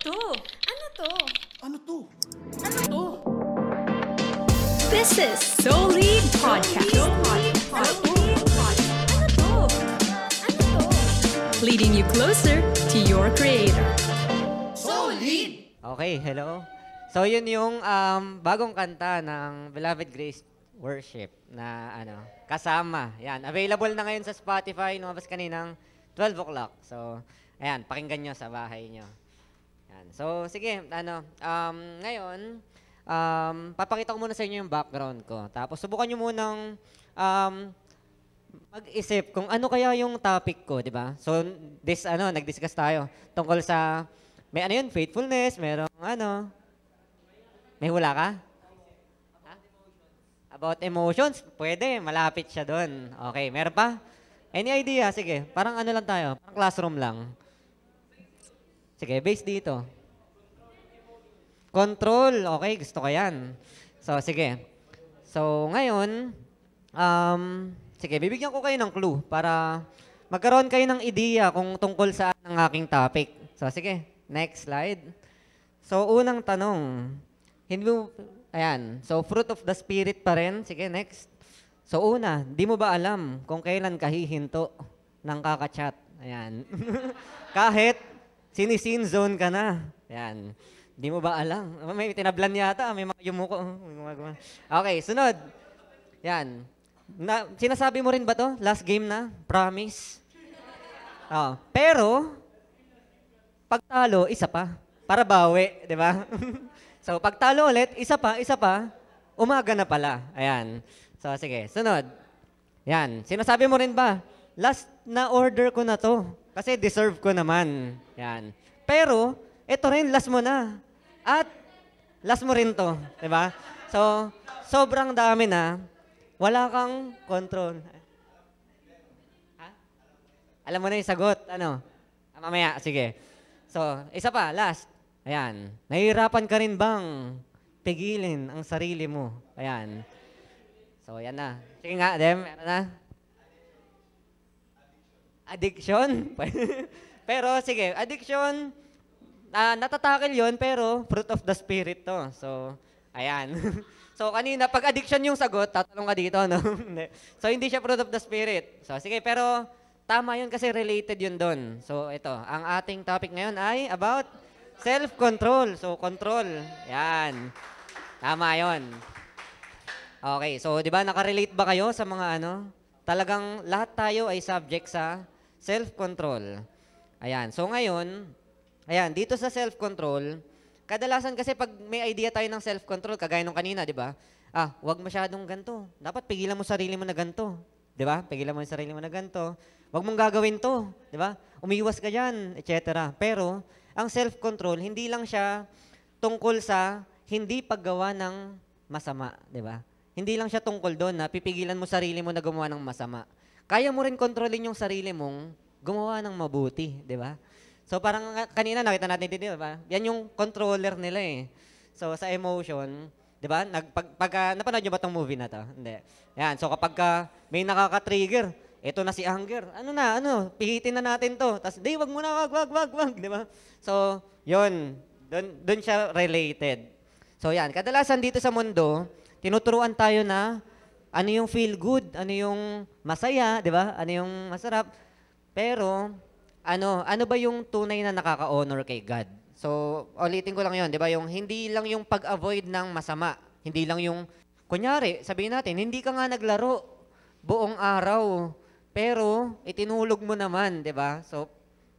to? Ano to? Ano to? Ano to? This is Solid Podcast. Ano to? Ano to? Leading you closer to your creator. Solid! Okay, hello. So yun yung bagong kanta ng Beloved Grace Worship na kasama. Yan, available na ngayon sa Spotify, lumabas kaninang 12 o'clock. So, ayan, pakinggan nyo sa bahay nyo. Yan. So, sige, ngayon, papakita ko muna sa inyo yung background ko. Tapos, subukan nyo munang mag-isip kung ano kaya yung topic ko, di ba? So, nag-discuss tayo tungkol sa, may yun, faithfulness, merong may hula ka? About emotions? Pwede, malapit siya doon. Okay, meron pa? Any idea? Sige, parang lang tayo, parang classroom lang. Sige, base dito. Control, okay, gusto ko yan. So, sige. So, ngayon, sige, bibigyan ko kayo ng clue para magkaroon kayo ng ideya kung tungkol saan ang aking topic. So, sige, next slide. So, unang tanong, ayan, so fruit of the spirit pa rin. Sige, next. So una, di mo ba alam kung kailan ka hihinto ng kakachat? Ayan. Kahit sinisin zone ka na. Ayan. Di mo ba alam? May tinablan yata, may mga yumuko. Okay, sunod. Ayan. Sinasabi mo rin ba to? Last game na? Promise? Oh. Pero, pagtalo, isa pa. Para bawi, di ba? So, pagtalo ulit, isa pa, umaga na pala. Ayan. So, sige, sunod. Yan. Sinasabi mo rin ba, last na order ko na to. Kasi deserve ko naman. Yan. Pero, ito rin, last mo na. At, last mo rin to. Diba? So, sobrang dami na. Wala kang control. Ha? Alam mo na yung sagot. Mamaya, sige. So, isa pa, last. Ayan. Nahihirapan ka rin bang pigilin ang sarili mo? Ayan. So, yan na. Sige nga, Dem. Meron na. Addiction? Pero, sige. Addiction, natatakil yon pero fruit of the spirit to. So, ayan. So, kanina, pag addiction yung sagot, tatanong ka dito, no? So, hindi siya fruit of the spirit. So, sige, pero tama yun kasi related yun doon. So, ito. Ang ating topic ngayon ay about self-control. So, control. Yan. Tama yon. Okay, so di ba nakarelate ba kayo sa mga talagang lahat tayo ay subject sa self-control. Ayan, so ngayon, ayan, dito sa self-control, kadalasan kasi pag may idea tayo ng self-control, kagaya nung kanina, di ba? Huwag masyadong ganito. Dapat pigilan mo sarili mo na ganito. Di ba? Pigilan mo yung sarili mo na ganito. Huwag mong gagawin to. Di ba? Umiwas ka dyan, etc. Pero, ang self-control, hindi lang siya tungkol sa hindi paggawa ng masama. Di ba? Hindi lang siya tungkol doon na pipigilan mo sarili mo na gumawa ng masama. Kaya mo rin kontrolin yung sarili mong gumawa ng mabuti, di ba? So parang kanina nakita natin dito, di ba? Yan yung controller nila eh. So sa emotion, di ba? Napanood nyo ba tong movie na to? Hindi. Yan, so kapag may nakaka-trigger, ito na si anger. Pihitin na natin to. Tapos, wag muna, wag, di ba? So, yun. Doon siya related. So yan, kadalasan dito sa mundo, tinuturuan tayo na ano yung feel good, ano yung masaya, di ba? Ano yung masarap. Pero, ano ba yung tunay na nakaka-honor kay God? So, ulitin ko lang yun, di ba? Yung hindi lang yung pag-avoid ng masama. Hindi lang yung, kunyari, sabihin natin, hindi ka nga naglaro buong araw, pero itinulog mo naman, di ba? So,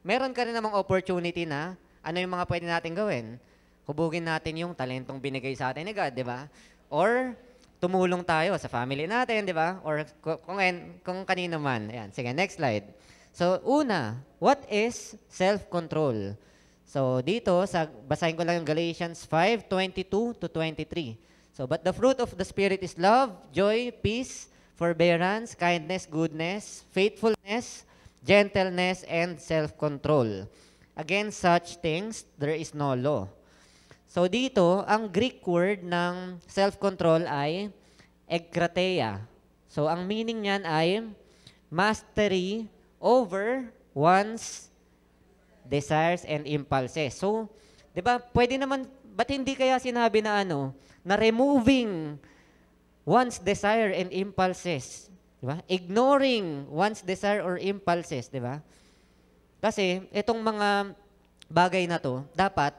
meron ka rin namang opportunity na ano yung mga pwede natin gawin. Hubugin natin yung talentong binigay sa atin ni God, di ba? Or tumulong tayo sa family natin, di ba? Or kung kanino man. Ayan. Sige, next slide. So, una, what is self-control? So, dito, basahin ko lang yung Galatians 5:22 to 23. So, but the fruit of the Spirit is love, joy, peace, forbearance, kindness, goodness, faithfulness, gentleness, and self-control. Against such things, there is no law. So dito, ang Greek word ng self-control ay ekkrateia. So ang meaning niyan ay mastery over one's desires and impulses. So 'Di ba? Pwede naman, ba't hindi kaya sinabi na na removing one's desire and impulses, 'di ba? Ignoring one's desire or impulses, 'di ba? Kasi itong mga bagay na 'to, dapat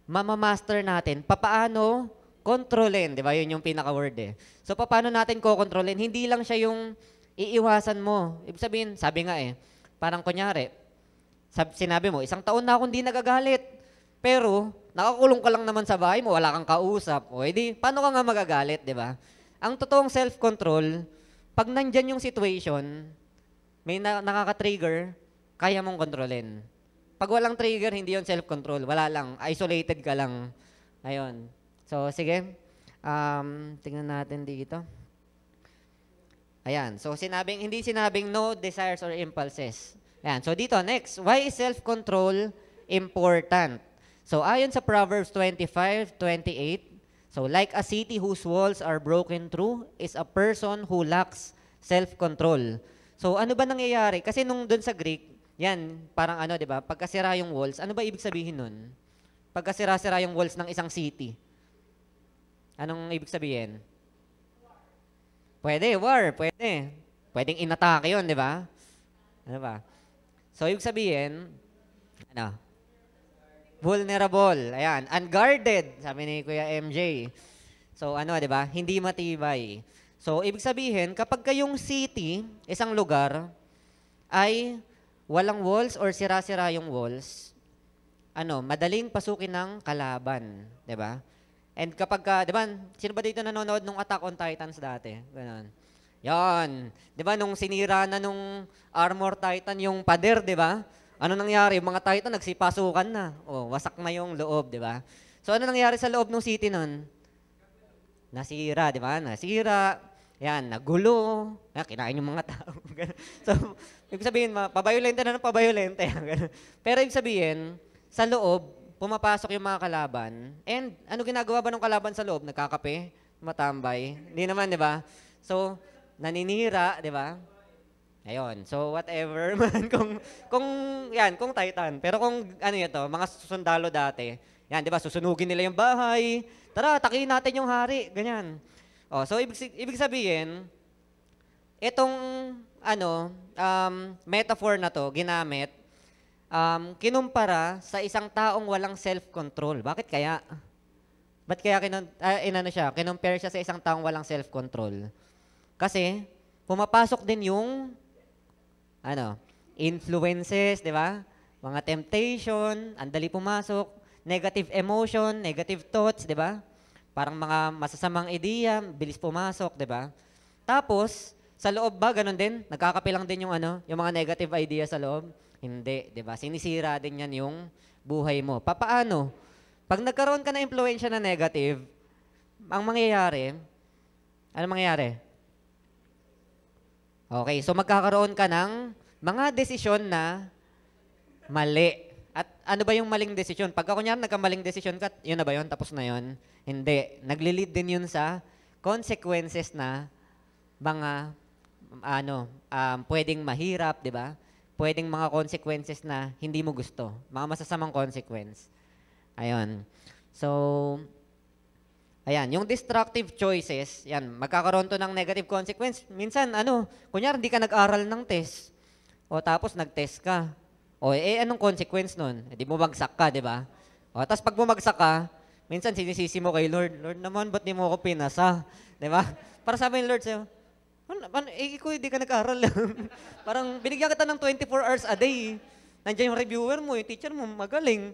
mamamaster natin papaano kontrolin, 'di ba? 'Yun yung pinaka-word eh. So paano natin kokontrolin? Hindi lang siya yung iiwasan mo. Ibig sabihin, sabi nga parang kunyari, sinabi mo, 1 taon na akong hindi nagagalit. Pero, nakakulong ka lang naman sa bahay mo, wala kang kausap. O, edi, paano ka nga magagalit, di ba? Ang totoong self-control, pag nandyan yung situation, may nakaka-trigger, kaya mong kontrolin. Pag walang trigger, hindi yon self-control. Wala lang. Isolated ka lang. Ayun. So, sige. Tingnan natin dito. Ayan. So, hindi sinabing no desires or impulses. Ayan. So, dito, next. Why is self-control important? So, ayon sa Proverbs 25:28, so, like a city whose walls are broken through is a person who lacks self-control. So, ano ba nangyayari? Kasi nung dun sa Greek, yan, parang di ba? Pagkasira yung walls, ano ba ibig sabihin nun? Pagkasira-sira yung walls ng isang city. Anong ibig sabihin? Pwede, war, pwede. Pwedeng inatake yun, di ba? Ano ba? So, ibig sabihin, vulnerable. Ayan. Unguarded, sabi ni Kuya MJ. So, di ba? Hindi matibay. So, ibig sabihin, kapag kayong city, isang lugar, ay walang walls or sira-sira yung walls, madaling pasukin ng kalaban. Di ba? And kapag, di ba, sino ba dito nanonood nung Attack on Titans dati? Ganun. Yan. Di ba, nung sinira na nung Armor Titan yung pader, di ba? Ano nangyari? Mga Titan nagsipasukan na. O, wasak na yung loob, di ba? So, ano nangyari sa loob ng city nun? Nasira, di ba? Nasira. Yan, nagulo. Kinain yung mga tao. So, ibig sabihin, pabayolente na ng pabayolente. Pero ibig sabihin, sa loob, pumapasok yung mga kalaban. And ano ginagawa ba ng kalaban sa loob? Nagkakape? Matambay? Hindi naman, di ba? So, naninira, di ba? Ayun. So, whatever man. Kung Titan. Pero kung mga sundalo dati, yan, di ba, susunugin nila yung bahay. Tara, takihin natin yung hari. Ganyan. So, ibig sabihin, itong, metaphor na to, ginamit, kinumpara sa isang taong walang self-control. Bakit kaya? Ba't kaya kinumpare siya sa isang taong walang self-control? Kasi, pumapasok din yung influences, di ba? Mga temptation, andali pumasok, negative emotion, negative thoughts, di ba? Parang mga masasamang ideya, bilis pumasok, di ba? Tapos, sa loob ba, ganun din? Nagkakapilang din yung yung mga negative idea sa loob? Hindi, di ba? Sinisira din yan yung buhay mo. Papaano? Pag nagkaroon ka na impluensya na negative, ang mangyayari, ano mangyayari? Okay, so magkakaroon ka ng mga desisyon na mali. At ano ba yung maling desisyon? Pagka kunyari nagkamaling desisyon ka, yun na ba yun? Tapos na yun? Hindi. Nagli-lead din yun sa consequences na mga pwedeng mahirap, di ba? Pwedeng mga consequences na hindi mo gusto. Mga masasamang consequence. Ayun. So, ayan, yung destructive choices, yan, magkakaroon to ng negative consequence. Minsan, kunyari, hindi ka nag-aral ng test. O tapos, nag-test ka. O, anong consequence nun? Di mo bagsak ka, di ba? O, tapos pag bumagsak ka, minsan sinisisi mo kay Lord, Lord naman, ba't di mo ako pinasa? Di ba? Para sabi ni Lord sa'yo, ikaw hindi ka nag-aral. Parang binigyan kita ng 24 hours a day. Nandiyan yung reviewer mo, yung teacher mo, magaling.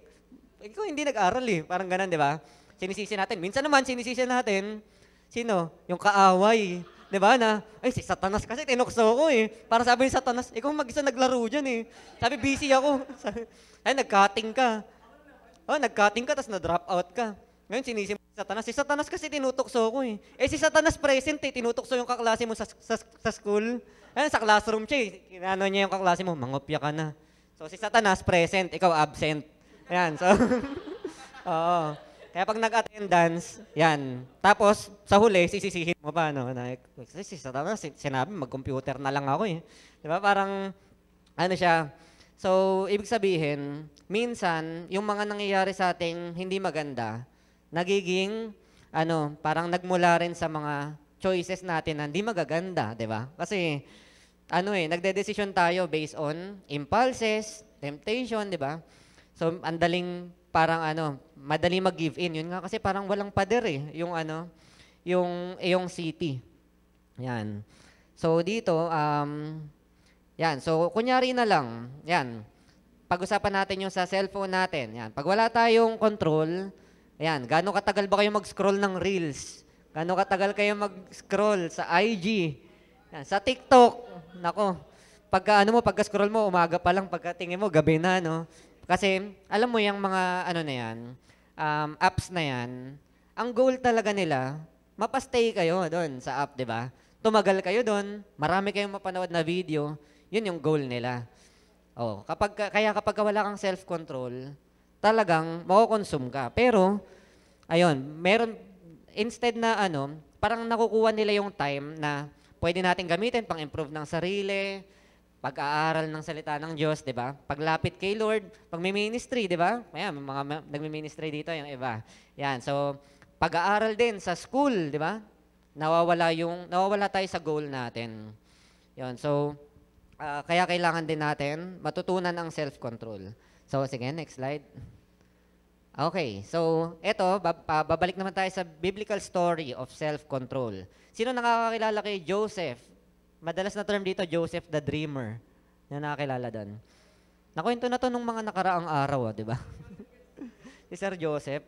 Ikaw hindi nag-aral Parang ganun, di ba? Sinisisi natin. Minsan naman, sinisisi natin, sino? Yung kaaway. Di ba na, si Satanas kasi tinukso ko Para sabi ni Satanas, ikaw mag-isa naglaro dyan Sabi, busy ako. Nag-cutting ka. Nag-cutting ka, tapos na-drop out ka. Ngayon, sinisi mo si Satanas. Si Satanas kasi tinutokso ko si Satanas present tinutokso yung kaklase mo sa school. Sa classroom siya Kinano niya yung kaklase mo, mangopya ka na. So, si Satanas present, ikaw absent. Ayan, so, oo. Kaya pag nag-attendance, yan. Tapos, sa huli, sisisihin mo pa, Kasi sinabi, mag-computer na lang ako Di ba? Parang, siya. So, ibig sabihin, minsan, yung mga nangyayari sa ating hindi maganda, nagiging, parang nagmula rin sa mga choices natin na hindi magaganda, di ba? Kasi, nagdedesisyon tayo based on impulses, temptation, di ba? So, madaling mag-give in. Yun nga kasi parang walang pader yung city. Yan. So, dito, yan. So, kunyari na lang, yan. Pag-usapan natin yung sa cellphone natin. Yan. Pag wala tayong control, yan. Gaano katagal ba kayo mag-scroll ng Reels? Gaano katagal kayo mag-scroll sa IG? Yan. Sa TikTok. Nako. Pagka-scroll mo, umaga pa lang. Pagkatingin mo, gabi na, no? Kasi, alam mo yung mga, na yan, apps na yan, ang goal talaga nila, mapastay kayo doon sa app, di ba? Tumagal kayo doon, marami kayong mapanood na video, yun yung goal nila. Kaya kapag wala kang self-control, talagang mako-consume ka. Pero, instead na parang nakukuha nila yung time na pwede natin gamitin pang improve ng sarili, pag-aaral ng salita ng Diyos, di ba? Paglapit kay Lord, pag may ministry, di ba? Ayan, may mga nagmi-ministry dito, yung iba. Yan, so, pag-aaral din sa school, di ba? Nawawala tayo sa goal natin. Yan, so, kaya kailangan din natin matutunan ang self-control. So, sige, next slide. Okay, so, babalik naman tayo sa biblical story of self-control. Sino nakakakilala kay Joseph? Madalas na term dito, Joseph the Dreamer. Yan nakakilala doon. Nakwento na to nung mga nakaraang araw, di ba? Si Sir Joseph.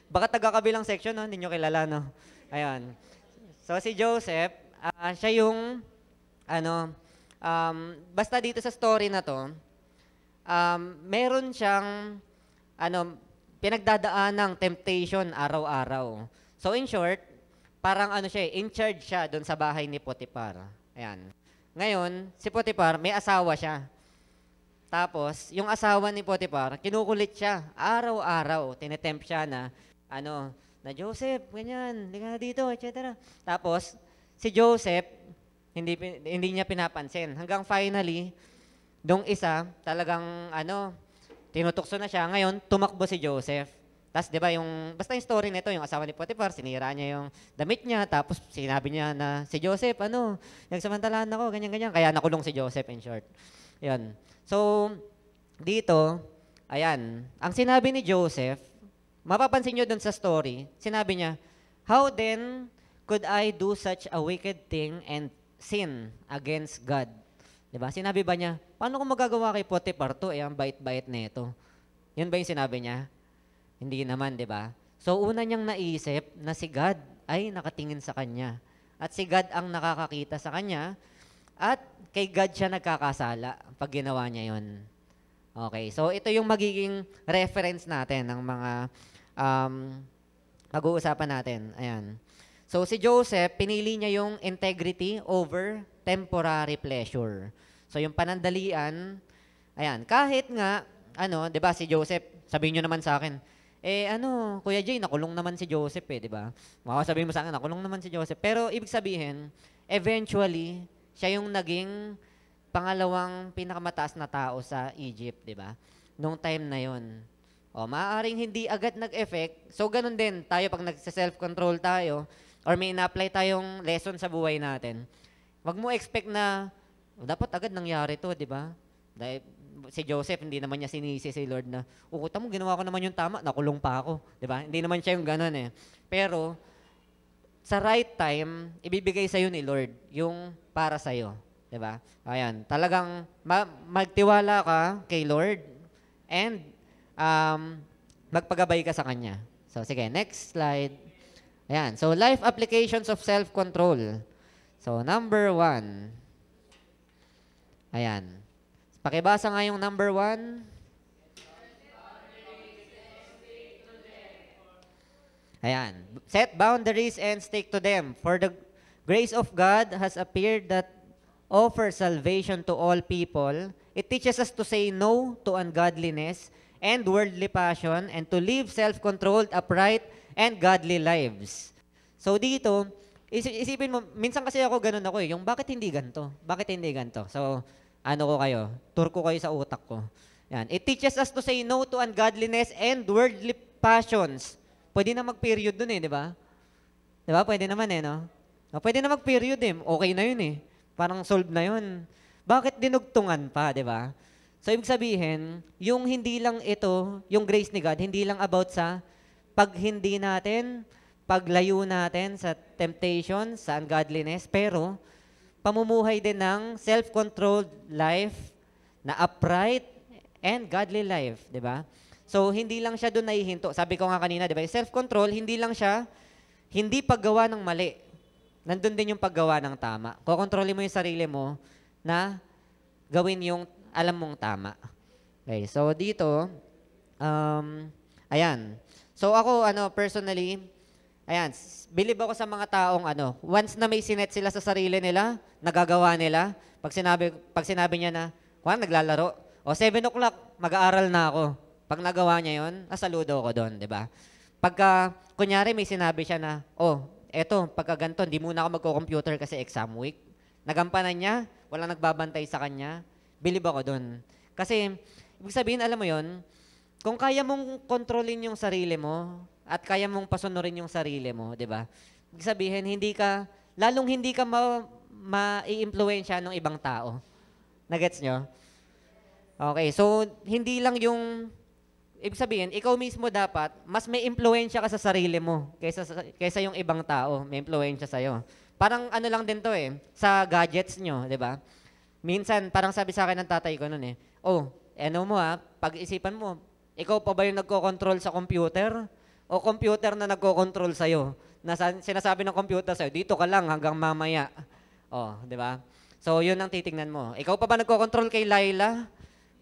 Baka taga-kabilang section, no? Hindi nyo kilala, no? Ayan. So, si Joseph, siya yung, basta dito sa story na to, meron siyang, pinagdadaan ng temptation araw-araw. So, in short, parang in charge siya doon sa bahay ni Potiphar. Ayan. Ngayon, si Potiphar, may asawa siya. Tapos, yung asawa ni Potiphar, kinukulit siya. Araw-araw, tinetempt siya na, na Joseph, ganyan, hindi ka dito, etc. Tapos, si Joseph, hindi niya pinapansin. Hanggang finally, dong isa, talagang, tinutukso na siya. Ngayon, tumakbo si Joseph. Tapos, di ba, basta yung story nito, yung asawa ni Potiphar, sinira niya yung damit niya, tapos sinabi niya na, si Joseph, nagsamantalahan ako, ganyan-ganyan. Kaya nakulong si Joseph, in short. Yan. So, dito, ayan, ang sinabi ni Joseph, mapapansin nyo dun sa story, sinabi niya, how then could I do such a wicked thing and sin against God? Diba? Sinabi ba niya, paano ko magagawa kay Potiphar to? Ang bait-bait nito. Yun ba yung sinabi niya? Hindi naman, di ba? So, una niyang naisip na si God ay nakatingin sa kanya. At si God ang nakakakita sa kanya. At kay God siya nagkakasala pag ginawa niya yun. Okay, so ito yung magiging reference natin ng mga pag-uusapan natin. Ayan. So, si Joseph, pinili niya yung integrity over temporary pleasure. So, yung panandalian, ayan, kahit nga, di ba, si Joseph, sabihin nyo naman sa akin, Kuya Jay, nakulong naman si Joseph di ba? Sabihin mo sa akin, nakulong naman si Joseph. Pero, ibig sabihin, eventually, siya yung naging pangalawang pinakamataas na tao sa Egypt, di ba? Nung time na yon. Maaaring hindi agad nag-effect. So, ganun din, tayo pag nagsa-self-control tayo, or may ina-apply tayong lesson sa buhay natin, wag mo expect na, dapat agad nangyari to, di ba? Dahil si Joseph, hindi naman niya sinisi si Lord na, ukuta mo, ginawa ko naman yung tama, nakulong pa ako. Di ba? Hindi naman siya yung ganun Pero, sa right time, ibibigay sa'yo ni Lord yung para sa'yo. Di ba? Ayan, talagang magtiwala ka kay Lord and magpagabay ka sa Kanya. So, sige, next slide. Ayan, so life applications of self-control. So, number 1. Ayan. Pakibasa nga yung number 1. Ayan. Set boundaries and stick to them. For the grace of God has appeared that offers salvation to all people. It teaches us to say no to ungodliness and worldly passion and to live self-controlled, upright, and godly lives. So dito, isipin mo, minsan kasi ako ganun ako yung bakit hindi ganito? Bakit hindi ganito? So, ano ko kayo, tour ko kayo sa utak ko. Yan. It teaches us to say no to ungodliness and worldly passions. Pwede na mag-period dun eh, di ba? Di ba? Pwede naman eh, no? Pwede na mag-period eh. Okay na yun eh. Parang solved na yun. Bakit dinugtungan pa, di ba? So, ibig sabihin, yung hindi lang ito, yung grace ni God, hindi lang about sa pag hindi natin, paglayo natin sa temptation, sa ungodliness, pero pamumuhay din ng self-controlled life na upright and godly life, di ba? So, hindi lang siya doon nahihinto. Sabi ko nga kanina, di ba? Self-control, hindi lang siya, hindi paggawa ng mali. Nandun din yung paggawa ng tama. Kukontrolin mo yung sarili mo na gawin yung alam mong tama. Okay, so dito, ayan. So ako, personally, ayan, believe ako sa mga taong, once na may sinet sila sa sarili nila, nagagawa nila, pag sinabi niya na, naglalaro, o 7 o'clock, mag-aaral na ako. Pag nagawa niya yon, saludo ko doon, di ba? Pagka, kunyari may sinabi siya na, eto, pagka ganito, hindi muna ako magko-computer kasi exam week. Nagampanan niya, walang nagbabantay sa kanya, believe ako doon. Kasi, ibig sabihin, alam mo yon, kung kaya mong kontrolin yung sarili mo, at kaya mong pasunurin yung sarili mo, di ba? Ibig sabihin, lalong hindi ka ma-i-impluensya ng ibang tao. Nagets nyo? Okay, so hindi lang yung, ibig sabihin, ikaw mismo dapat, mas may impluensya ka sa sarili mo kaysa yung ibang tao, may impluensya sa'yo. Parang ano lang din to sa gadgets nyo, di ba? Minsan, parang sabi sa akin ng tatay ko nun pag-isipan mo, ikaw pa ba yung nagko-control sa computer? O computer na nagko-control sa'yo? Sinasabi ng computer sa'yo, dito ka lang hanggang mamaya. Di ba? So, yun ang titingnan mo. Ikaw pa ba nagko-control kay Laila?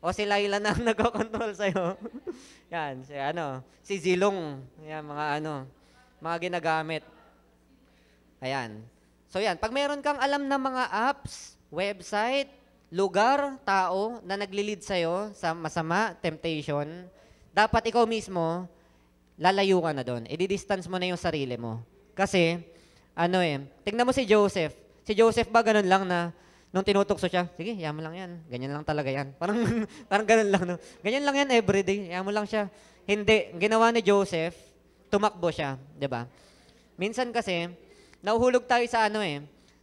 O si Laila na nagko-control sa'yo? Yan, si Zilong. Yan, mga ginagamit. Ayan. So, yan. Pag meron kang alam na mga apps, website, lugar, tao na nagli-lead sa'yo sa masama, temptation, dapat ikaw mismo, lalayo ka na doon. I-distance mo na yung sarili mo. Kasi, tingnan mo si Joseph. Si Joseph ba ganun lang na, nung tinutukso siya, sige, yaman lang yan. Ganyan lang talaga yan. Parang ganun lang, no? Ganyan lang yan everyday. Yaman lang siya. Hindi. Ginawa ni Joseph, tumakbo siya. 'Di ba? Minsan kasi, nahuhulog tayo sa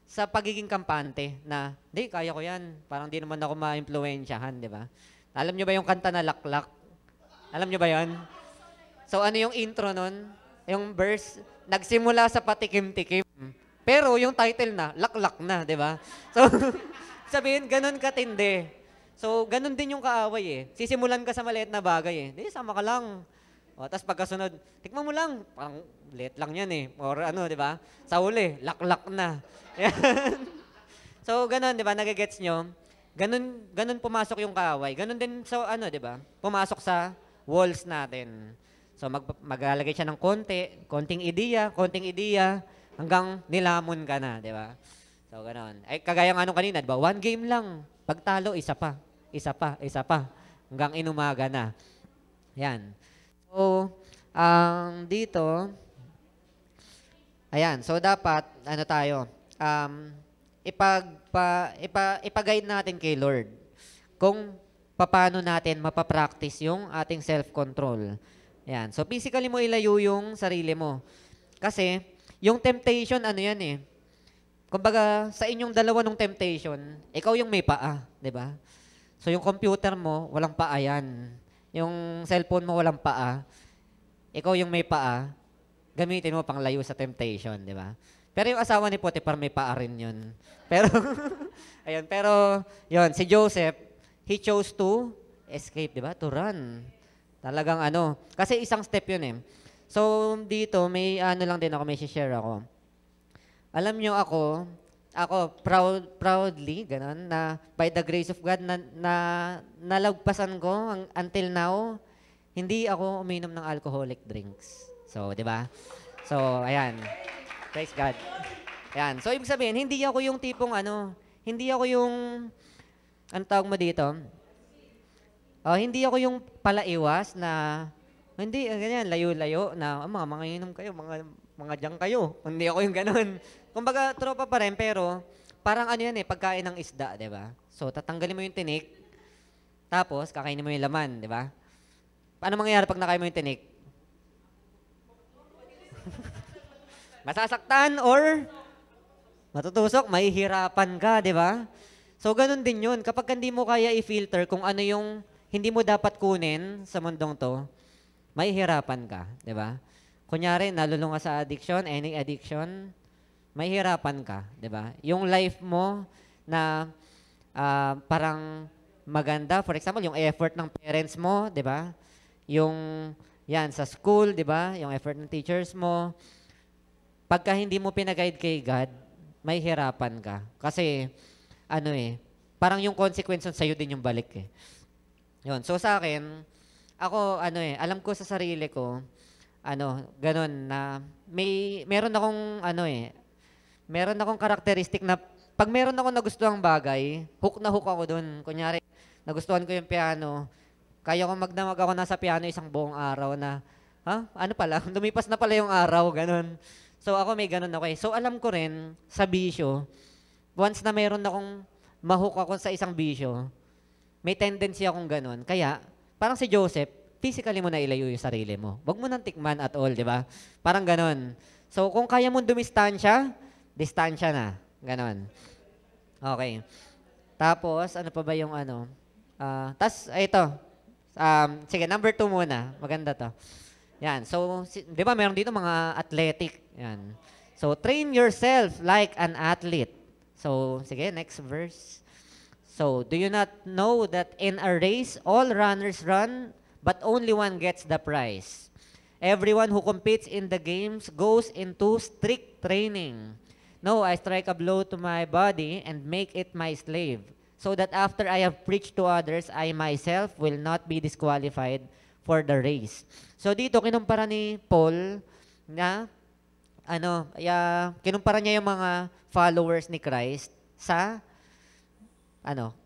sa pagiging kampante na, di, kaya ko yan. Parang di naman ako ma-impluensyahan, 'di ba? Alam nyo ba yung kanta na Laklak? Alam nyo ba yan? So, ano yung intro nun? Yung verse, nagsimula sa patikim-tikim. Pero yung title na, laklak na, di ba? So, sabihin, ganun katindi. So, ganun din yung kaaway Sisimulan ka sa maliit na bagay Di, sama ka lang. Tapos pagkasunod, tikman mo lang. Parang liit lang yan Or di ba? Sa uli, laklak na. So, ganun, di ba? Nagigets nyo? Ganun pumasok yung kaaway. Ganun din sa di ba? Pumasok sa walls natin. So, maglalagay siya ng konting ideya, hanggang nilamon ka na, di ba? So, gano'n. Kagaya ng kanina, di ba? 1 game lang. Pagtalo, isa pa. Hanggang inumaga na. Yan. So, dito, ayan. So, dapat, tayo, ipag-guide natin kay Lord kung paano natin mapapractice yung ating self-control. Yan. So, physically mo ilayo yung sarili mo. Kasi, yung temptation, kumbaga, sa inyong dalawa ng temptation, ikaw yung may paa, di ba? So, yung computer mo, walang paa yan. Yung cellphone mo, walang paa. Ikaw yung may paa, gamitin mo pang layo sa temptation, di ba? Pero yung asawa ni Potiphar, may paa rin yun. Pero, yun, si Joseph, he chose to escape, di ba? To run. Talagang kasi isang step yun So, dito, may lang din ako, may share ako. Alam nyo ako proudly, ganun, na by the grace of God, nalagpasan ko until now, hindi ako uminom ng alcoholic drinks. So, di ba? So, ayan. Praise God. Ayan. So, ibig sabihin, hindi ako yung tipong hindi ako yung, ang tawag mo dito? Hindi ako yung palaiwas na, hindi, ganyan, layo-layo na, mga inom kayo, mga dyan kayo. Hindi ako yung ganun. Kumbaga, tropa pa rin, pero parang pagkain ng isda, di ba? So, tatanggalin mo yung tinik, tapos kakainin mo yung laman, di ba? Paano mangyayari pag nakain mo yung tinik? Masasaktan or matutusok, mahihirapan ka, di ba? So, ganun din yun. Kapag hindi mo kaya i-filter kung ano yung hindi mo dapat kunin sa mundong to, mahihirapan ka, di ba? Kunyari, nalulung ka sa addiction, any addiction, mahihirapan ka, di ba? Yung life mo na parang maganda, for example, yung effort ng parents mo, di ba? Yung, yan, sa school, di ba? Yung effort ng teachers mo. Pagka hindi mo pinag-guide kay God, mahihirapan ka. Kasi, parang yung consequence sa'yo din yung balik eh. Yun. So sa akin, ako, alam ko sa sarili ko, ganun na, meron akong karakteristik na, pag meron ako nagustuhang bagay, hook na hook ako dun. Kunyari, nagustuhan ko yung piano, kaya ko magdamag ako nasa piano isang buong araw na, ano pala, lumipas na pala yung araw, ganun. So ako may ganun ako eh. So alam ko rin, sa bisyo, once na meron akong mahook ako sa isang bisyo, may tendency akong ganun. Kaya, parang si Joseph, physically mo na ilayo yung sarili mo. Huwag mo nang tikman at all, di ba? Parang ganun. So, kung kaya mong dumistansya, distansya na. Ganun. Okay. Tapos, ano pa ba yung ito. Sige, number 2 muna. Maganda to. Yan. So, di ba meron dito mga athletic. Yan. So, train yourself like an athlete. So, sige, next verse. So, do you not know that in a race, all runners run, but only one gets the prize? Everyone who competes in the games goes into strict training. No, I strike a blow to my body and make it my slave, so that after I have preached to others, I myself will not be disqualified for the race. So, dito, kinumpara ni Paul na, kinumpara niya yung mga followers ni Christ sa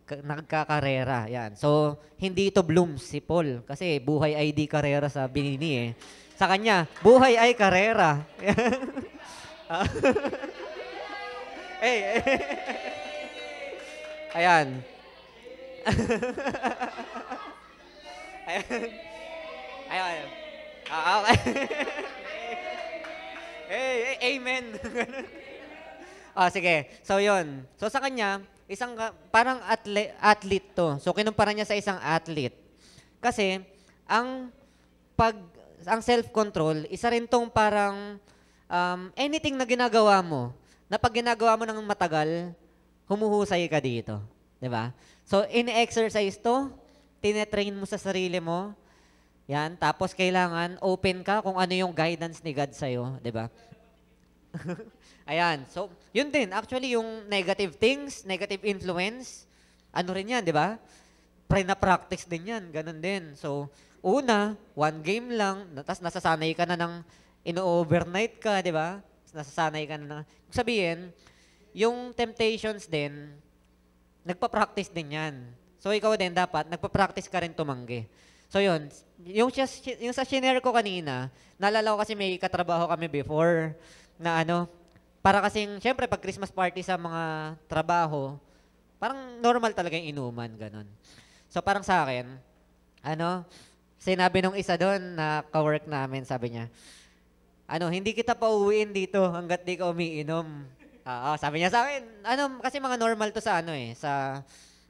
nagkakarera. Yan. So, hindi ito Blooms si Paul. Kasi buhay ay di karera sa binini eh. Sa kanya, buhay ay karera. Ayan. Ayan. Okay. Amen. Sige. So, yun. So, sa kanya, parang athlete to. So, kinumpara niya sa isang athlete. Kasi, ang self-control, isa rin tong parang anything na ginagawa mo, na pag ginagawa mo ng matagal, humuhusay ka dito. 'Di ba? So, in-exercise to, tinetrain mo sa sarili mo. Yan. Tapos, kailangan open ka kung ano yung guidance ni God sa'yo. 'Di ba? Ayan. So, yun din. Actually, yung negative things, negative influence, ano rin yan, di ba? Na-practice din yan. Ganun din. So, una, 1 game lang, tapos nasasanay ka na ng ino-overnight ka, di ba? Nasasanay ka na. Sabihin, yung temptations din, nagpa-practice din yan. So, ikaw din dapat, nagpa-practice ka rin tumanggi. So, yun. Yung sa shinare ko kanina, naalala ko kasi may katrabaho kami before na para kasing, syempre, pag Christmas party sa mga trabaho, parang normal talaga yung inuman, ganun. So, parang sa akin, sinabi nung isa doon na ka-work namin, sabi niya, hindi kita pauwiin dito hanggat di ka umiinom. Sabi niya sa akin, kasi mga normal to sa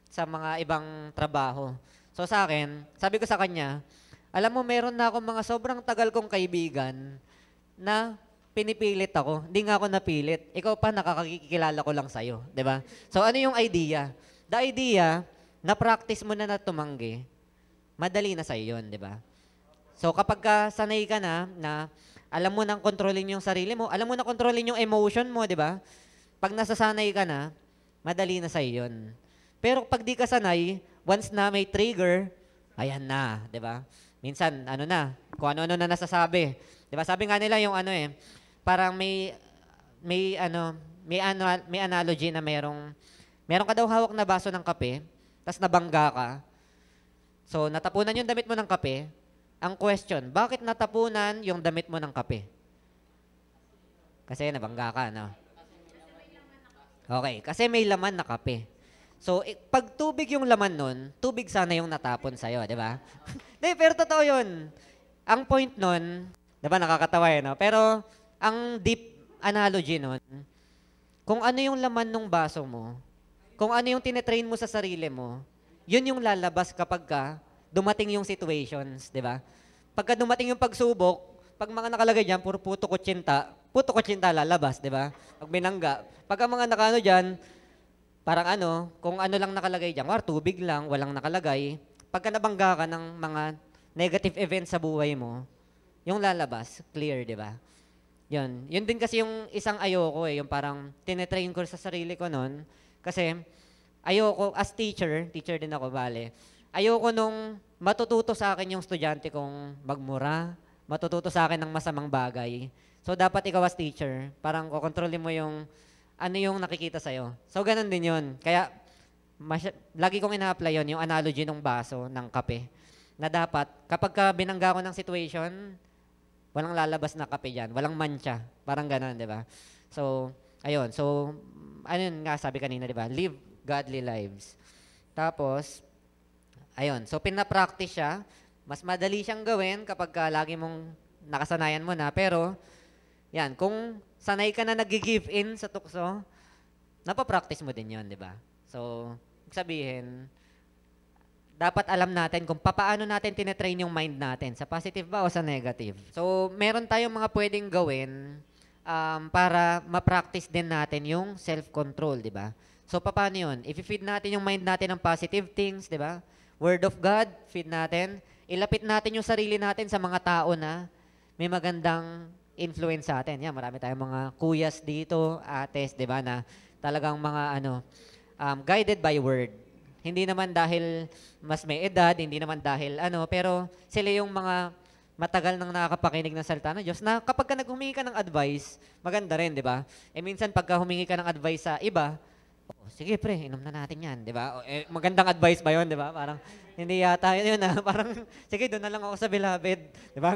sa mga ibang trabaho. So, sa akin, sabi ko sa kanya, alam mo, meron na akong mga sobrang tagal kong kaibigan na pinipilit ako. Hindi nga ako napilit. Ikaw pa, nakakikilala ko lang sa'yo. Diba? So, ano yung idea? The idea, na-practice mo na tumanggi, madali na sa'yo yun, diba? So, kapag sanay ka na alam mo nang kontrolin yung sarili mo, alam mo na kontrolin yung emotion mo, diba? Pag nasasanay ka na, madali na sa'yo yun. Pero pag di ka sanay, once na may trigger, ayan na, diba? Minsan, kung ano-ano na nasasabi. Diba? Sabi nga nila yung parang may analogy na meron ka daw hawak na baso ng kape, tas nabangga ka. So, natapunan yung damit mo ng kape. Ang question, bakit natapunan yung damit mo ng kape? Kasi nabangga ka, no? Okay, kasi may laman na kape. So, pag tubig yung laman nun, tubig sana yung natapon sa'yo, di ba? Di, pero totoo yun. Ang point nun, di ba, nakakatawa no? Pero, ang deep analogy nun, kung ano yung laman ng baso mo, kung ano yung tinetrain mo sa sarili mo, yun yung lalabas kapag dumating yung situations, di ba? Pagka dumating yung pagsubok, pag mga nakalagay dyan, puro puto kutsinta lalabas, di ba? Pag binangga. Pag ang mga nakano dyan, parang kung ano lang nakalagay dyan, tubig lang, walang nakalagay. Pagka nabangga ka ng mga negative events sa buhay mo, yung lalabas, clear, di ba? Yun. Yun din kasi yung isang ayoko yung parang tinetrain ko sa sarili ko noon. Kasi ayoko, as teacher din ako, bale. Ayoko nung matututo sa akin yung estudyante kong magmura, matututo sa akin ng masamang bagay. So, dapat ikaw as teacher, parang kukontrolin mo yung ano yung nakikita sa'yo. So, ganun din yun. Kaya, lagi kong ina-apply yun, yung analogy ng baso, ng kape. Na dapat, kapag binangga ko ng situation, walang lalabas na kape dyan, walang mancha. Parang ganun, di ba? So, ayun. So, ano yun nga sabi kanina, di ba? Live godly lives. Tapos, ayun. So, pinapractice siya. Mas madali siyang gawin kapag lagi mong nakasanayan mo na. Pero, yan, kung sanay ka na nag-give in sa tukso, napapractice mo din yon, di ba? So, sabihin, dapat alam natin kung paano natin tinetrain yung mind natin, sa positive ba o sa negative. So, meron tayong mga pwedeng gawin para ma-practice din natin yung self-control, di ba? So, paano yun? If-feed natin yung mind natin ng positive things, di ba? Word of God, feed natin. Ilapit natin yung sarili natin sa mga tao na may magandang influence sa atin. Yan, marami tayong mga kuyas dito, ates, di ba, na talagang mga guided by word. Hindi naman dahil mas may edad, hindi naman dahil pero sila yung mga matagal nang nakakapakinig ng salita ng Diyos na kapag naghumingi ka ng advice, maganda rin, di ba? Minsan pagka humingi ka ng advice sa iba, sige pre, inom na natin yan, di ba? Magandang advice ba yun, di ba? Parang, hindi yata yun parang, sige, doon na lang ako sa beloved, di ba?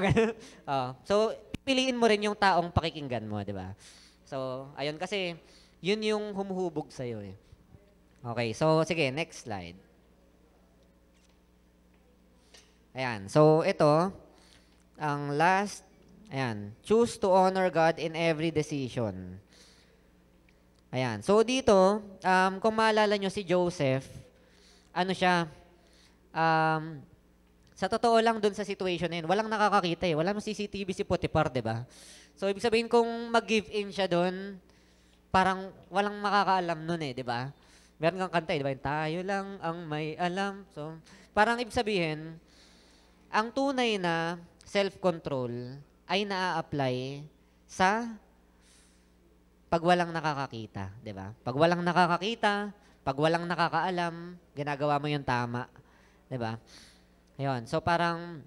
So, piliin mo rin yung taong pakikinggan mo, di ba? So, ayun kasi, yun yung humuhubog sa'yo eh. Okay, so sige, next slide. Ayan, so ito, ang last, ayan, choose to honor God in every decision. Ayan, so dito, kung maalala nyo si Joseph, sa totoo lang dun sa situation na yun, walang nakakakita eh, walang CCTV si Potiphar, di ba? So, ibig sabihin kung mag-give in siya dun, parang walang makakaalam nun eh, di ba? Meron kang kanta, di ba? Tayo lang ang may alam. So, parang ibig sabihin, ang tunay na self-control ay naa-apply sa pag walang nakakakita, di ba? Pag walang nakakakita, pag walang nakakaalam, ginagawa mo yung tama, di ba? Ayun. So, parang,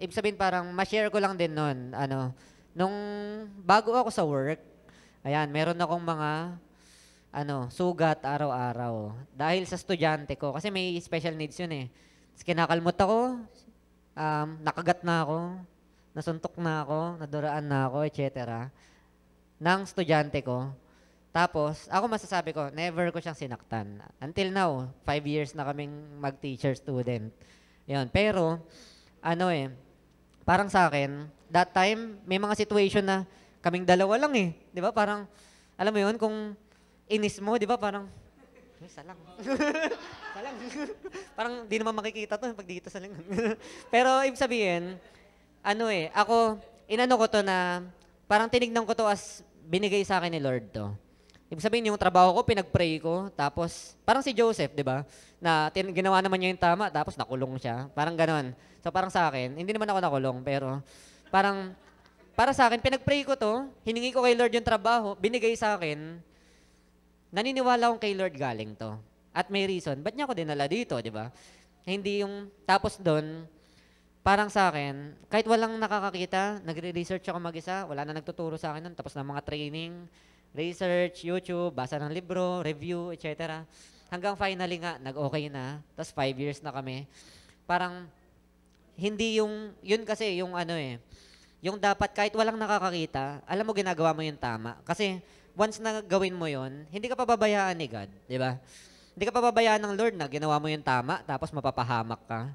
ibig sabihin parang, ma-share ko lang din nun, nung bago ako sa work, ayan, meron akong mga sugat araw-araw. Dahil sa estudyante ko. Kasi may special needs yun eh. Tapos kinakalmot ako, nakagat na ako, nasuntok na ako, naduraan na ako, etc. Ng estudyante ko. Tapos, ako masasabi ko, never ko siyang sinaktan. Until now, 5 years na kaming mag-teacher-student. Yun. Pero, parang sa akin, that time, may mga situation na kaming dalawa lang eh. Di ba? Parang, alam mo yun, kung inis mo, di ba? Parang, salang. Salang. Parang di naman makikita to pag dito salang. Pero ibig sabihin, ako, ko to na, parang tinignan ko to as binigay sa akin ni Lord to. Ibig sabihin, yung trabaho ko, pinag-pray ko, tapos, parang si Joseph, di ba? Na ginawa naman niya yung tama, tapos nakulong siya. Parang ganon. So parang sa akin, hindi naman ako nakulong, pero parang, para sa akin, pinag-pray ko to, hiningi ko kay Lord yung trabaho, binigay sa akin, naniniwala akong kay Lord galing to. At may reason, ba't niya ako dinala dito, di ba? Hindi yung, tapos doon, parang sa akin, kahit walang nakakakita, nagre-research ako mag-isa, wala na nagtuturo sa akin nun, tapos ng mga training, research, YouTube, basa ng libro, review, etc. Hanggang finally nga, nag-okay na, tapos 5 years na kami. Parang, hindi yung, yun kasi yung yung dapat kahit walang nakakakita, alam mo ginagawa mo yung tama. Kasi, once na gawin mo yon, hindi ka pababayaan ni God, di ba? Hindi ka pababayaan ng Lord na ginawa mo yung tama, tapos mapapahamak ka.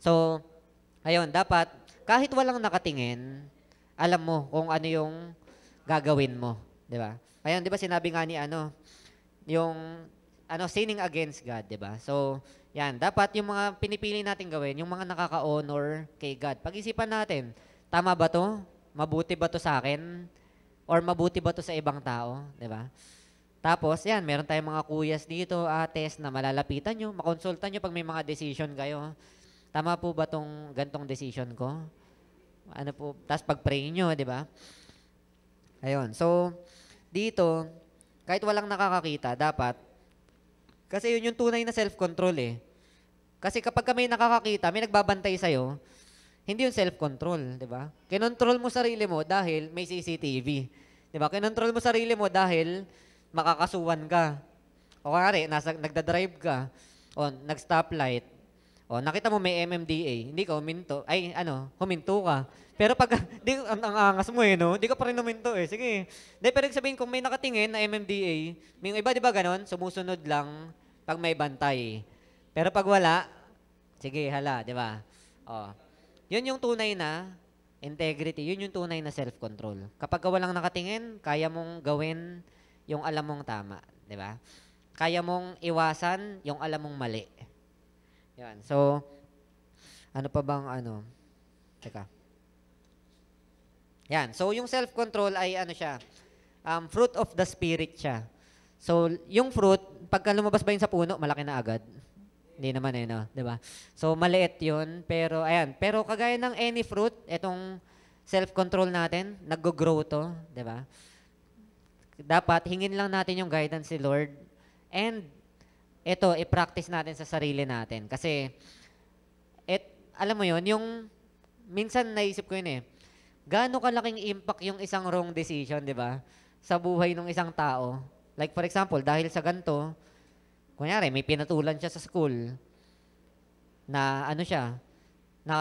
So, ayun, dapat, kahit walang nakatingin, alam mo kung ano yung gagawin mo, di ba? Ayun, di ba sinabi nga ni yung sinning against God, di ba? So, yan, dapat yung mga pinipili natin gawin, yung mga nakaka-honor kay God. Pag-isipan natin, tama ba to? Mabuti ba to sa akin? Or mabuti ba to sa ibang tao, di ba? Tapos, yan, meron tayong mga kuyas dito, ates, na malalapitan nyo, makonsultan nyo pag may mga decision kayo. Tama po ba tong gantong decision ko? Ano po, tapos pag-pray nyo, di ba? Ayun, so, dito, kahit walang nakakakita, dapat, kasi yun yung tunay na self-control eh. Kasi kapag may nakakakita, may nagbabantay sa'yo, hindi yung self-control, di ba? Kinontrol mo sarili mo dahil may CCTV. Di ba? Kinontrol mo sarili mo dahil makakasuhan ka. O kaya nagdadrive ka, o nag-stoplight, o nakita mo may MMDA, hindi ka huminto, huminto ka. Pero pag, ang angas mo no? Hindi ka pa rin huminto eh. Sige. Pero sabihin, kung may nakatingin na MMDA, may iba di ba ganon, sumusunod lang pag may bantay. Pero pag wala, sige, hala, di ba? O, yun yung tunay na integrity, yun yung tunay na self-control. Kapag walang nakatingin, kaya mong gawin yung alam mong tama, di ba? Kaya mong iwasan yung alam mong mali. Yan. So, ano pa bang Teka. Yan. So, yung self-control ay siya, fruit of the spirit siya. So, yung fruit, pagka lumabas ba yun sa puno, malaki na agad. Hindi naman no? Di ba? So, maliit yun. Pero, ayan. Pero, kagaya ng any fruit, itong self-control natin, nag-grow to. Di ba? Dapat, hingin lang natin yung guidance ni Lord. And, ito, i-practice natin sa sarili natin. Kasi, alam mo yun, yung, minsan naisip ko yun gaano kalaking impact yung isang wrong decision, di ba? Sa buhay ng isang tao. Like, for example, dahil sa ganito, kunyari, may pinatulan siya sa school, na na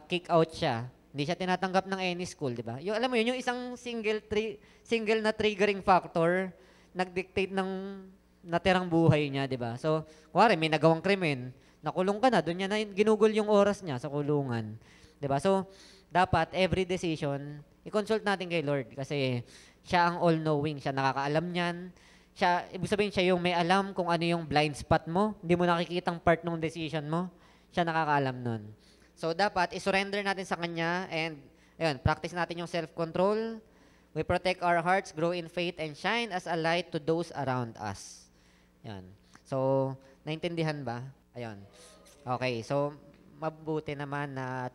kick out siya. Hindi siya tinatanggap ng any school, di ba? Yung, alam mo yun, yung isang single na triggering factor, nag-dictate ng natirang buhay niya, di ba? So, kuwari, may nagawang krimen, nakulong ka na, doon niya na ginugol yung oras niya sa kulungan. Di ba? So, dapat, every decision, i-consult natin kay Lord kasi siya ang all-knowing, siya nakakaalam niyan. Siya, ibig sabihin, siya yung may alam kung ano yung blind spot mo, hindi mo nakikitang part ng decision mo, siya nakakaalam nun. So, dapat, i-surrender natin sa Kanya and, ayun, practice natin yung self-control. We protect our hearts, grow in faith, and shine as a light to those around us. Yan. So, naintindihan ba? Ayun. Okay, so mabuti naman na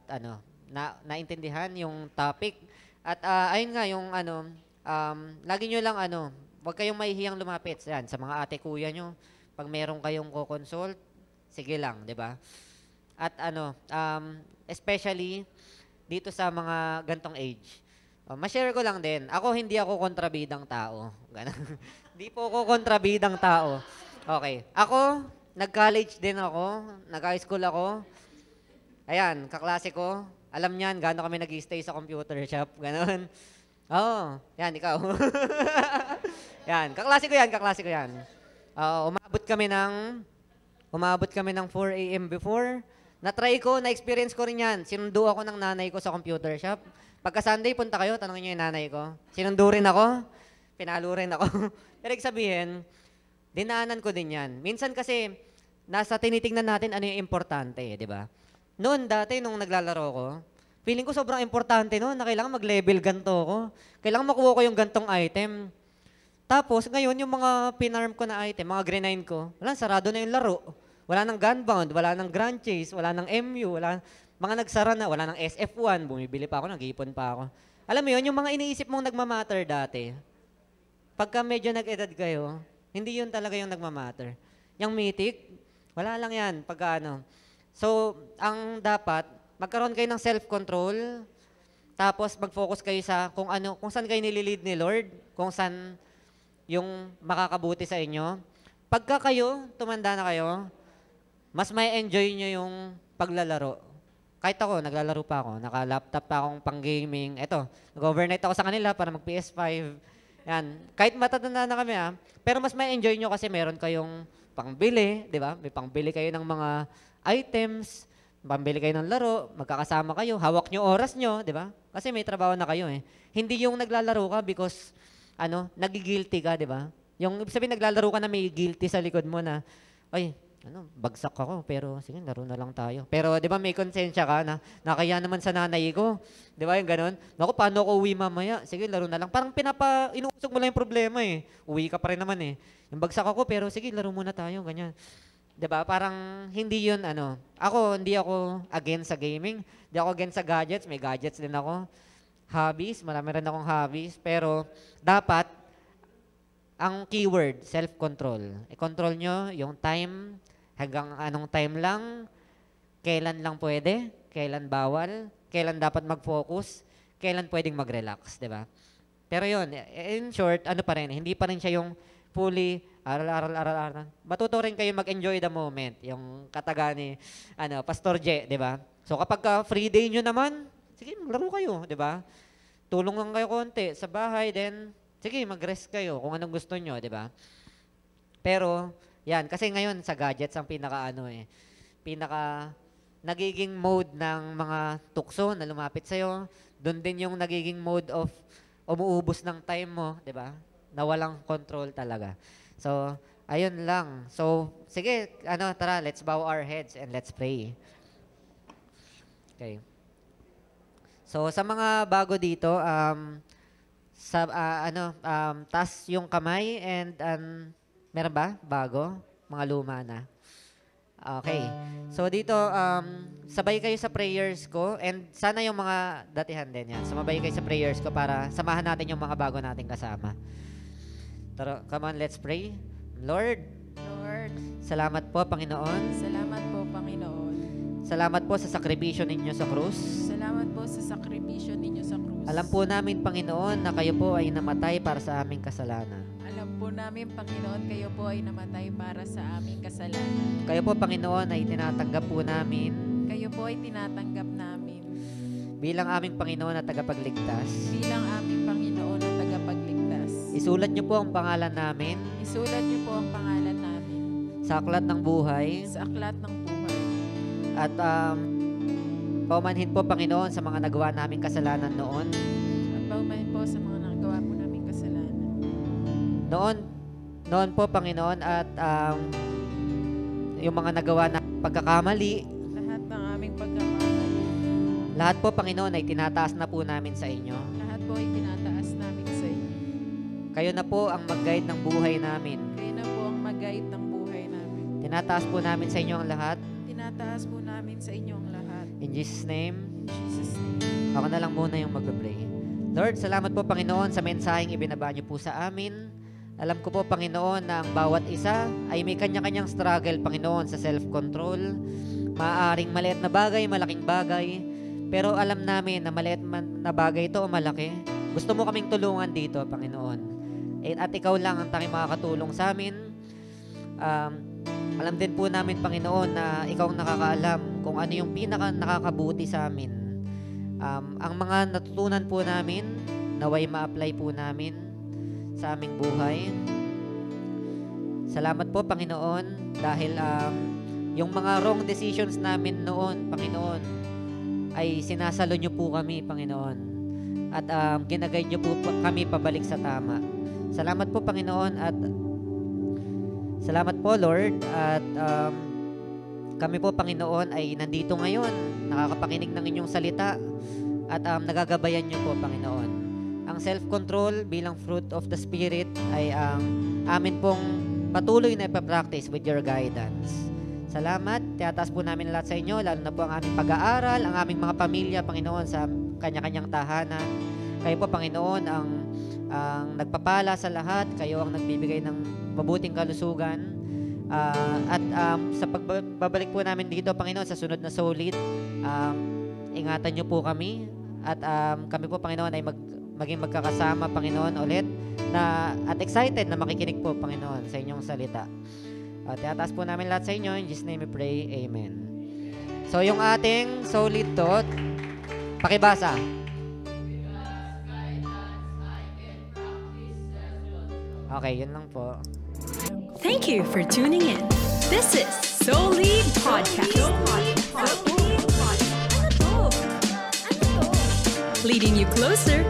naintindihan yung topic. At ayun nga yung lagi nyo lang wag kayong mahihiyang lumapit yan sa mga ate kuya nyo. Pag meron kayong ko-consult, sige lang, 'di ba? At especially dito sa mga gantong age. Ma-share ko lang din. Ako hindi ako kontrabidang tao. Hindi po ako kontrabidang tao. Okay. Ako, nag-college din ako. Nag-high school ako. Ayan, kaklase ko. Alam niyan, gaano kami nag-stay sa computer shop. Ganon. Oo. Yan, ikaw. Yan, kaklase ko yan. Umabot kami ng 4 a.m. before. Na-try ko, na-experience ko rin yan. Sinundo ako ng nanay ko sa computer shop. Pagka Sunday, punta kayo, tanongin niyo yung nanay ko. Sinundo rin ako. Pinalo rin ako. Pero sabihin, dinaanan ko din yan. Minsan kasi, nasa tinitingnan natin ano yung importante, di ba? Noon, dati, nung naglalaro ko, feeling ko sobrang importante noon na kailangan mag-level ganto ko. Kailangan makuha ko yung gantong item. Tapos, ngayon, yung mga pinarm ko na item, mga grenine ko, wala, sarado na yung laro. Wala nang gunbound, wala nang grand chase, wala nang MU, mga nagsara na, wala nang SF1, bumibili pa ako, nag-iipon pa ako. Alam mo yun, yung mga iniisip mong nagmamatter dati, pagka medyo nag-edad kayo, hindi yun talaga yung nagmamatter. Yung mythic, wala lang yan, pagka So, ang dapat, magkaroon kayo ng self-control, tapos mag-focus kayo sa kung saan kayo nililid ni Lord, kung saan yung makakabuti sa inyo. Pagka kayo, tumanda na kayo, mas may enjoy nyo yung paglalaro. Kahit ako, naglalaro pa ako, naka-laptop pa akong pang-gaming. Eto, nag-overnight ako sa kanila para mag-PS5. Yan. Kahit matatanda na kami pero mas may enjoy nyo kasi meron kayong pangbili, di ba? May pangbili kayo ng mga items, pambili kayo ng laro, magkakasama kayo, hawak nyo oras nyo, di ba? Kasi may trabaho na kayo eh. Hindi yung naglalaro ka because, nagigilty ka, di ba? Yung sabihin naglalaro ka na may guilty sa likod mo na, ay, bagsak ako, pero sige, laro na lang tayo. Pero di ba may konsensya ka na nakaya naman sa nanay ko. Di ba yung ganun? Naku, paano ako uwi mamaya? Sige, laro na lang. Parang inuusok mo lang yung problema eh. Uwi ka pa rin naman eh. Yung bagsak ako, pero sige, laro muna tayo, ganyan. Di ba? Parang hindi yun, hindi ako against sa gaming. Hindi ako against sa gadgets. May gadgets din ako. Hobbies, marami rin akong hobbies. Pero dapat, ang keyword, self-control. I-control nyo yung time, hanggang anong time lang, kailan lang pwede, kailan bawal, kailan dapat mag-focus, kailan pwedeng mag-relax, di ba? Pero yun, in short, pa rin, hindi pa rin siya yung fully aral. Matuto rin kayo mag-enjoy the moment, yung kataga ni Pastor J, di ba? So kapag free day nyo naman, sige, laro kayo, di ba? Tulong lang kayo konti sa bahay, then sige, mag-rest kayo kung anong gusto nyo, di ba? Pero, yan, kasi ngayon sa gadgets ang pinaka nagiging mode ng mga tukso na lumapit sa'yo. Doon din yung nagiging mode of umuubos ng time mo, di ba? Na walang control talaga. So, ayun lang. So, sige, tara, let's bow our heads and let's pray. Okay. So, sa mga bago dito, taas yung kamay and meron ba? Bago? Mga luma na. Okay. So dito, sabay kayo sa prayers ko and sana yung mga datihan din yan. Sumabay kayo sa prayers ko para samahan natin yung mga bago nating kasama. Tara, come on, let's pray. Lord, salamat po, Panginoon. Salamat po, Panginoon. Salamat po sa sakripisyo ninyo sa krus. Salamat po sa sakripisyo ninyo sa krus. Alam po namin, Panginoon, na kayo po ay namatay para sa aming kasalanan. Alam po namin, Panginoon, kayo po ay namatay para sa aming kasalanan. Kayo po, Panginoon, ay tinatanggap po namin. Kayo po ay tinatanggap namin. Bilang aming Panginoon at tagapagligtas. Bilang aming Panginoon at tagapagligtas. Isulat niyo po ang pangalan namin. Isulat niyo po ang pangalan namin. Sa aklat ng buhay. Sa aklat ng buhay. At paumanhin po, Panginoon, sa mga nagawa naming kasalanan noon. At paumanhin po sa mga nagawa po naming kasalanan. Noon po, Panginoon, at yung mga nagawa na pagkakamali. Lahat ng aming pagkakamali. Lahat po, Panginoon, ay tinataas na po namin sa inyo. Lahat po ay tinataas namin sa inyo. Kayo na po ang mag-guide ng buhay namin. Kayo na po ang mag-guide ng buhay namin. Tinataas po namin sa inyo ang lahat. Tinataas po namin sa inyo ang lahat. In Jesus' name. In Jesus' name. Ako na lang muna yung mag-pray. Lord, salamat po, Panginoon, sa mensaheng ibinaba niyo po sa amin. Alam ko po, Panginoon, na ang bawat isa ay may kanya-kanyang struggle, Panginoon, sa self-control. Maaaring maliit na bagay, malaking bagay. Pero alam namin na maliit man na bagay ito o malaki. Gusto mo kaming tulungan dito, Panginoon. At ikaw lang ang tanging makakatulong sa amin. Alam din po namin, Panginoon, na ikaw ang nakakaalam kung ano yung pinaka nakakabuti sa amin. Ang mga natutunan po namin, naway ma-apply po namin sa aming buhay. Salamat po, Panginoon, dahil yung mga wrong decisions namin noon, Panginoon, ay sinasalo niyo po kami, Panginoon. At ginagay niyo po kami pabalik sa tama. Salamat po, Panginoon, at salamat po, Lord, at kami po, Panginoon, ay nandito ngayon, nakakapakinig ng inyong salita, at nagagabayan niyo po, Panginoon. Ang self-control bilang fruit of the Spirit ay amin pong patuloy na ipapractice with your guidance. Salamat, tiyataas po namin lahat sa inyo, lalo na po ang aming pag-aaral, ang aming mga pamilya, Panginoon, sa kanya-kanyang tahanan. Kayo po, Panginoon, ang nagpapala sa lahat, kayo ang nagbibigay ng mabuting kalusugan. At sa pagbabalik po namin dito, Panginoon, sa sunod na Solid, ingatan niyo po kami at kami po, Panginoon, ay maging magkakasama, Panginoon, ulit at excited na makikinig po, Panginoon, sa inyong salita. At itataas po namin lahat sa inyo. In Jesus' name we pray. Amen. So, yung ating solid thought, pakibasa. Okay, yun lang po. Thank you for tuning in. This is Soul Lead Podcast. Ano to? Leading you closer